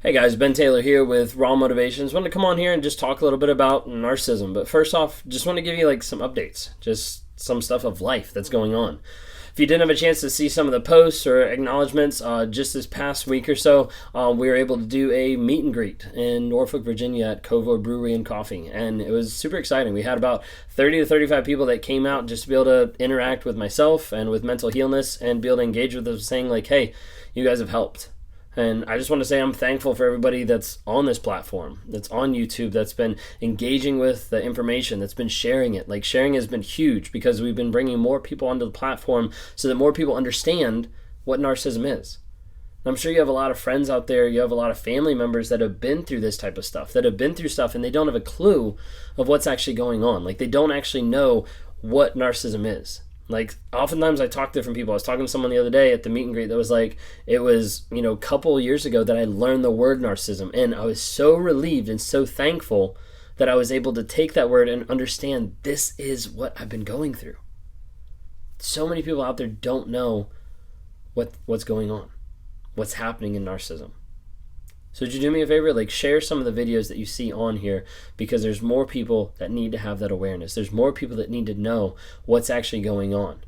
Hey guys, Ben Taylor here with Raw Motivations. Wanted to come on here and just talk a little bit about narcissism. But first off, just want to give you some updates, just some stuff of life that's going on. If you didn't have a chance to see some of the posts or acknowledgments, just this past week or so, we were able to do a meet and greet in Norfolk, Virginia at Covo Brewery and Coffee. And it was super exciting. We had about 30 to 35 people that came out just to be able to interact with myself and with Mental Healness and be able to engage with us saying hey, you guys have helped. And I just want to say I'm thankful for everybody that's on this platform, that's on YouTube, that's been engaging with the information, that's been sharing it. Sharing has been huge because we've been bringing more people onto the platform so that more people understand what narcissism is. And I'm sure you have a lot of friends out there, you have a lot of family members that have been through this type of stuff, that have been through stuff and they don't have a clue of what's actually going on. They don't actually know what narcissism is. Oftentimes I talk to different people. I was talking to someone the other day at the meet and greet that was it was, a couple years ago that I learned the word narcissism. And I was so relieved and so thankful that I was able to take that word and understand this is what I've been going through. So many people out there don't know what's going on, what's happening in narcissism. So would you do me a favor? Share some of the videos that you see on here because there's more people that need to have that awareness. There's more people that need to know what's actually going on.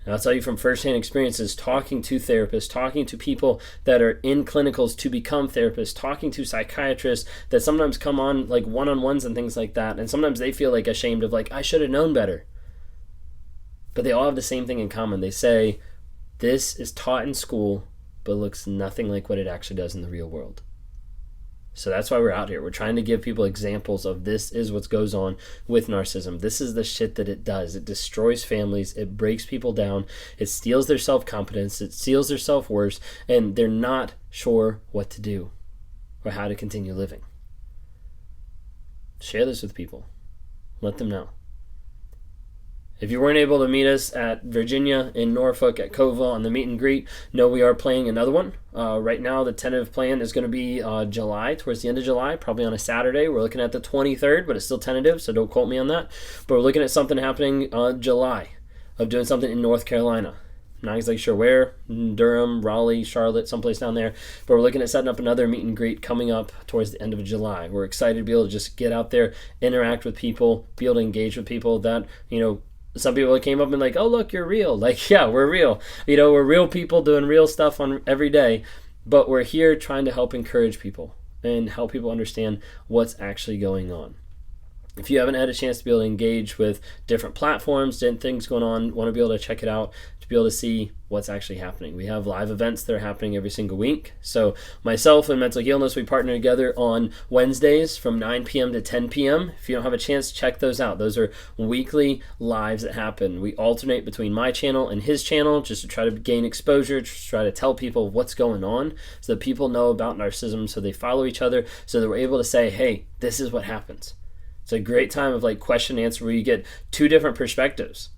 And I'll tell you from firsthand experiences, talking to therapists, talking to people that are in clinicals to become therapists, talking to psychiatrists that sometimes come on one-on-ones and things like that. And sometimes they feel ashamed of I should have known better. But they all have the same thing in common. They say, this is taught in school, but looks nothing like what it actually does in the real world. So that's why we're out here. We're trying to give people examples of this is what goes on with narcissism. This is the shit that it does. It destroys families. It breaks people down. It steals their self-confidence. It steals their self-worth. And they're not sure what to do or how to continue living. Share this with people. Let them know. If you weren't able to meet us at Virginia in Norfolk at Covo on the meet and greet, know we are playing another one. Right now, the tentative plan is going to be July, towards the end of July, probably on a Saturday. We're looking at the 23rd, but it's still tentative, so don't quote me on that. But we're looking at something happening July of doing something in North Carolina. Not exactly sure where, Durham, Raleigh, Charlotte, someplace down there. But we're looking at setting up another meet and greet coming up towards the end of July. We're excited to be able to just get out there, interact with people, be able to engage with people that, some people came up and oh, look, you're real. Yeah, we're real. We're real people doing real stuff on every day, but we're here trying to help encourage people and help people understand what's actually going on. If you haven't had a chance to be able to engage with different platforms, different things going on, want to be able to check it out, to be able to see what's actually happening. We have live events that are happening every single week. So myself and Mental Healness, we partner together on Wednesdays from 9 p.m. to 10 p.m. If you don't have a chance, check those out. Those are weekly lives that happen. We alternate between my channel and his channel just to try to gain exposure, to try to tell people what's going on so that people know about narcissism, so they follow each other, so that we're able to say, hey, this is what happens. It's a great time of question and answer where you get two different perspectives.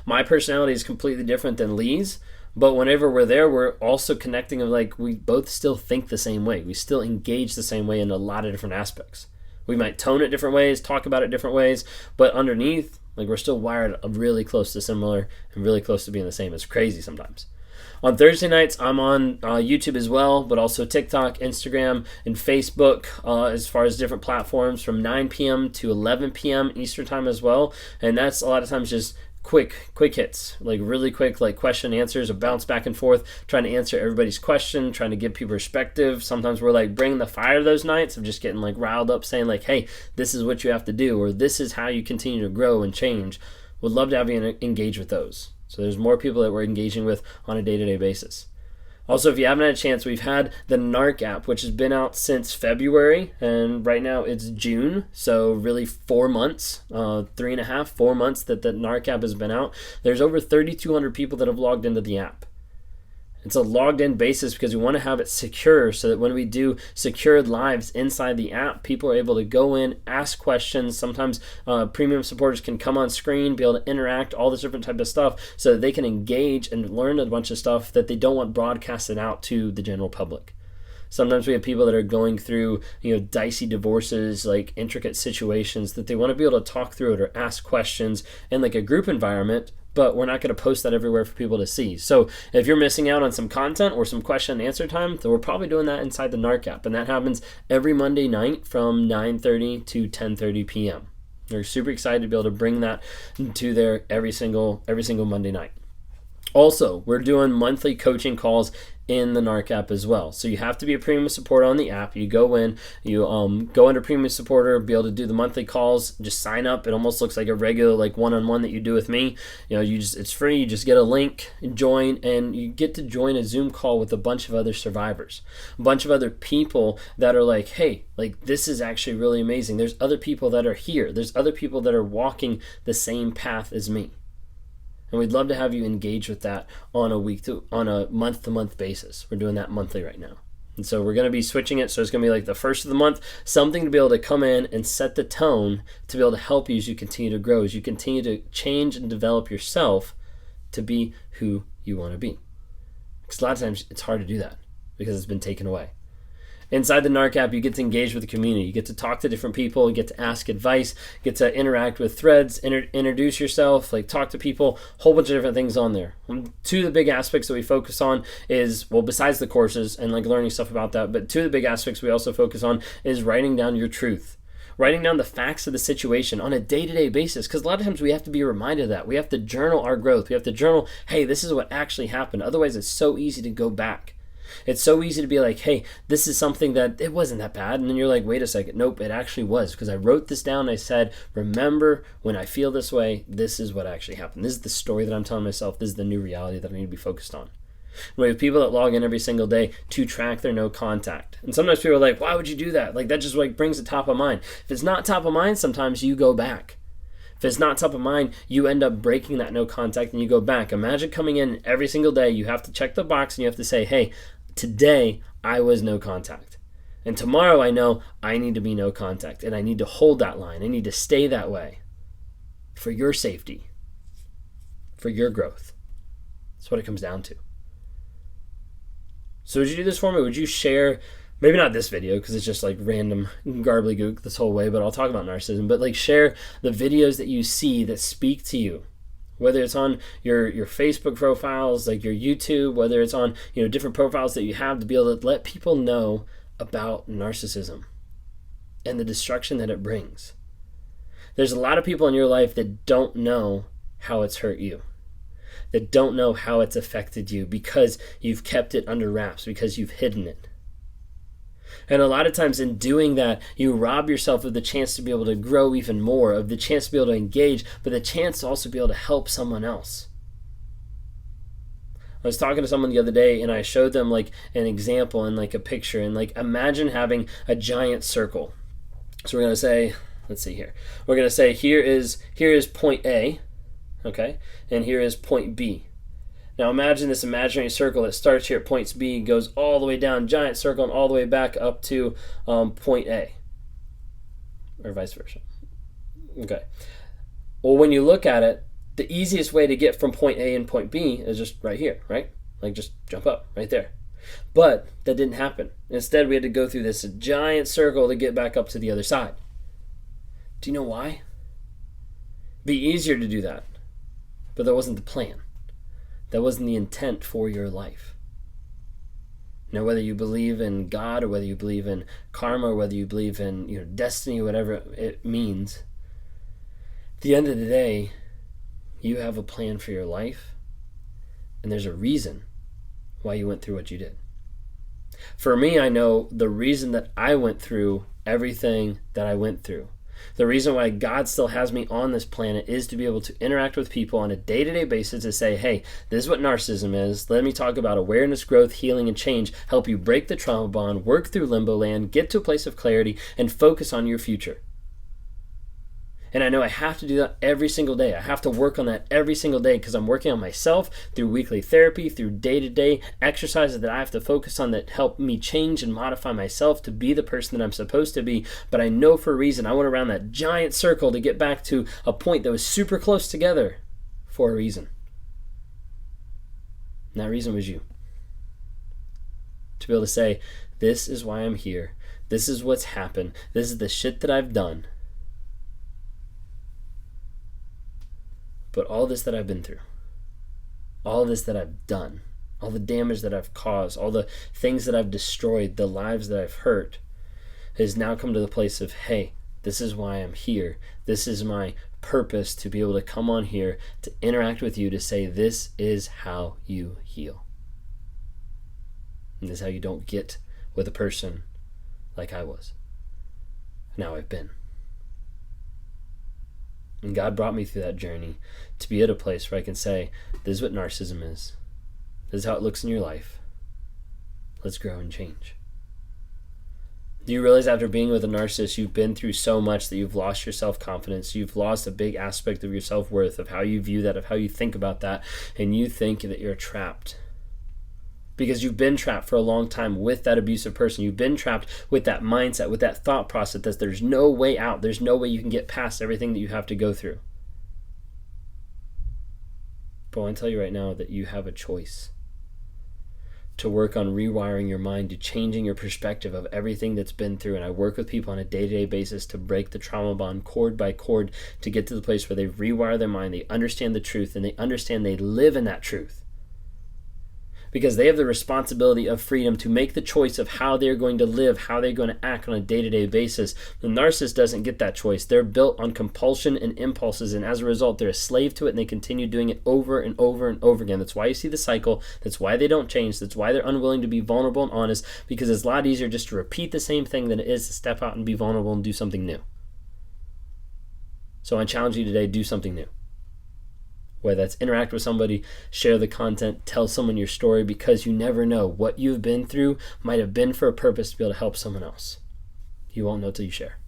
My personality is completely different than Lee's, but whenever we're there, we're also connecting of we both still think the same way. We still engage the same way in a lot of different aspects. We might tone it different ways, talk about it different ways, but underneath, we're still wired really close to similar and really close to being the same. It's crazy sometimes. On Thursday nights, I'm on YouTube as well, but also TikTok, Instagram, and Facebook as far as different platforms from 9 p.m. to 11 p.m. Eastern time as well. And that's a lot of times just quick hits, really quick, question and answers, a bounce back and forth, trying to answer everybody's question, trying to give people perspective. Sometimes we're bringing the fire those nights of just getting riled up, saying hey, this is what you have to do, or this is how you continue to grow and change. Would love to have you engage with those. So there's more people that we're engaging with on a day-to-day basis. Also, if you haven't had a chance, we've had the Narc app, which has been out since February, and right now it's June, so really 4 months, 3.5, 4 months that the Narc app has been out. There's over 3,200 people that have logged into the app. It's a logged in basis because we want to have it secure so that when we do secured lives inside the app, people are able to go in, ask questions. Sometimes premium supporters can come on screen, be able to interact, all this different type of stuff so that they can engage and learn a bunch of stuff that they don't want broadcasted out to the general public. Sometimes we have people that are going through, dicey divorces, intricate situations that they want to be able to talk through it or ask questions in a group environment, but we're not going to post that everywhere for people to see. So if you're missing out on some content or some question and answer time, then we're probably doing that inside the Narc app. And that happens every Monday night from 9:30 to 10:30 p.m. We're super excited to be able to bring that to there every single Monday night. Also, we're doing monthly coaching calls in the Narc app as well. So you have to be a premium supporter on the app. You go in, you go under premium supporter, be able to do the monthly calls, just sign up. It almost looks like a regular like one-on-one that you do with me. It's free. You just get a link, join, and you get to join a Zoom call with a bunch of other survivors, a bunch of other people that are like, hey, like this is actually really amazing. There's other people that are here. There's other people that are walking the same path as me. And we'd love to have you engage with that on a month-to-month basis. We're doing that monthly right now. And so we're going to be switching it. So it's going to be like the first of the month, something to be able to come in and set the tone to be able to help you as you continue to grow, as you continue to change and develop yourself to be who you want to be. Because a lot of times it's hard to do that because it's been taken away. Inside the Narc app, you get to engage with the community. You get to talk to different people. You get to ask advice. Get to interact with threads, introduce yourself, like talk to people, a whole bunch of different things on there. Two of the big aspects that we focus on is, well, besides the courses and like learning stuff about that, but two of the big aspects we also focus on is writing down your truth. Writing down the facts of the situation on a day-to-day basis, because a lot of times we have to be reminded of that. We have to journal our growth. We have to journal, hey, this is what actually happened. Otherwise, it's so easy to go back. It's so easy to be like, hey, this is something that it wasn't that bad. And then you're like, wait a second. Nope, it actually was, because I wrote this down. I said, remember, when I feel this way, this is what actually happened. This is the story that I'm telling myself. This is the new reality that I need to be focused on. We have people that log in every single day to track their no contact. And sometimes people are like, why would you do that? Like, that just like brings it top of mind. If it's not top of mind, sometimes you go back. If it's not top of mind, you end up breaking that no contact and you go back. Imagine coming in every single day. You have to check the box and you have to say, hey, today I was no contact. And tomorrow I know I need to be no contact. And I need to hold that line. I need to stay that way for your safety, for your growth. That's what it comes down to. So would you do this for me? Would you share, maybe not this video because it's just like random garbly-gook this whole way, but I'll talk about narcissism, but like share the videos that you see that speak to you. Whether it's on your Facebook profiles, like your YouTube, whether it's on different profiles that you have, to be able to let people know about narcissism and the destruction that it brings. There's a lot of people in your life that don't know how it's hurt you, that don't know how it's affected you because you've kept it under wraps, because you've hidden it. And a lot of times in doing that, you rob yourself of the chance to be able to grow even more, of the chance to be able to engage, but the chance to also be able to help someone else. I was talking to someone the other day and I showed them like an example and like a picture, and like imagine having a giant circle. So we're going to say, let's see here. We're going to say here is point A, okay? And here is point B. Now imagine this imaginary circle that starts here at points B, goes all the way down, giant circle, and all the way back up to point A, or vice versa. Okay. Well, when you look at it, the easiest way to get from point A and point B is just right here, right? Like just jump up right there. But that didn't happen. Instead, we had to go through this giant circle to get back up to the other side. Do you know why? It'd be easier to do that, but that wasn't the plan. That wasn't the intent for your life. Now, whether you believe in God or whether you believe in karma or whether you believe in destiny, whatever it means, at the end of the day, you have a plan for your life, and there's a reason why you went through what you did. For me, I know the reason that I went through everything that I went through. The reason why God still has me on this planet is to be able to interact with people on a day-to-day basis to say, hey, this is what narcissism is. Let me talk about awareness, growth, healing, and change, help you break the trauma bond, work through limbo land, get to a place of clarity, and focus on your future. And I know I have to do that every single day. I have to work on that every single day because I'm working on myself through weekly therapy, through day-to-day exercises that I have to focus on that help me change and modify myself to be the person that I'm supposed to be. But I know for a reason I went around that giant circle to get back to a point that was super close together for a reason. And that reason was you. To be able to say, this is why I'm here. This is what's happened. This is the shit that I've done. But all this that I've been through, all this that I've done, all the damage that I've caused, all the things that I've destroyed, the lives that I've hurt, has now come to the place of, hey, this is why I'm here. This is my purpose, to be able to come on here, to interact with you, to say this is how you heal. And this is how you don't get with a person like I was. Now I've been. And God brought me through that journey to be at a place where I can say, this is what narcissism is. This is how it looks in your life. Let's grow and change. Do you realize after being with a narcissist, you've been through so much that you've lost your self-confidence, you've lost a big aspect of your self-worth, of how you view that, of how you think about that, and you think that you're trapped. Because you've been trapped for a long time with that abusive person. You've been trapped with that mindset, with that thought process that there's no way out. There's no way you can get past everything that you have to go through. But I want to tell you right now that you have a choice to work on rewiring your mind, to changing your perspective of everything that's been through. And I work with people on a day-to-day basis to break the trauma bond chord by chord, to get to the place where they rewire their mind, they understand the truth, and they understand they live in that truth. Because they have the responsibility of freedom to make the choice of how they're going to live, how they're going to act on a day-to-day basis. The narcissist doesn't get that choice. They're built on compulsion and impulses, and as a result, they're a slave to it, and they continue doing it over and over and over again. That's why you see the cycle. That's why they don't change. That's why they're unwilling to be vulnerable and honest, because it's a lot easier just to repeat the same thing than it is to step out and be vulnerable and do something new. So I challenge you today, do something new. Whether that's interact with somebody, share the content, tell someone your story, because you never know what you've been through might have been for a purpose to be able to help someone else. You won't know till you share.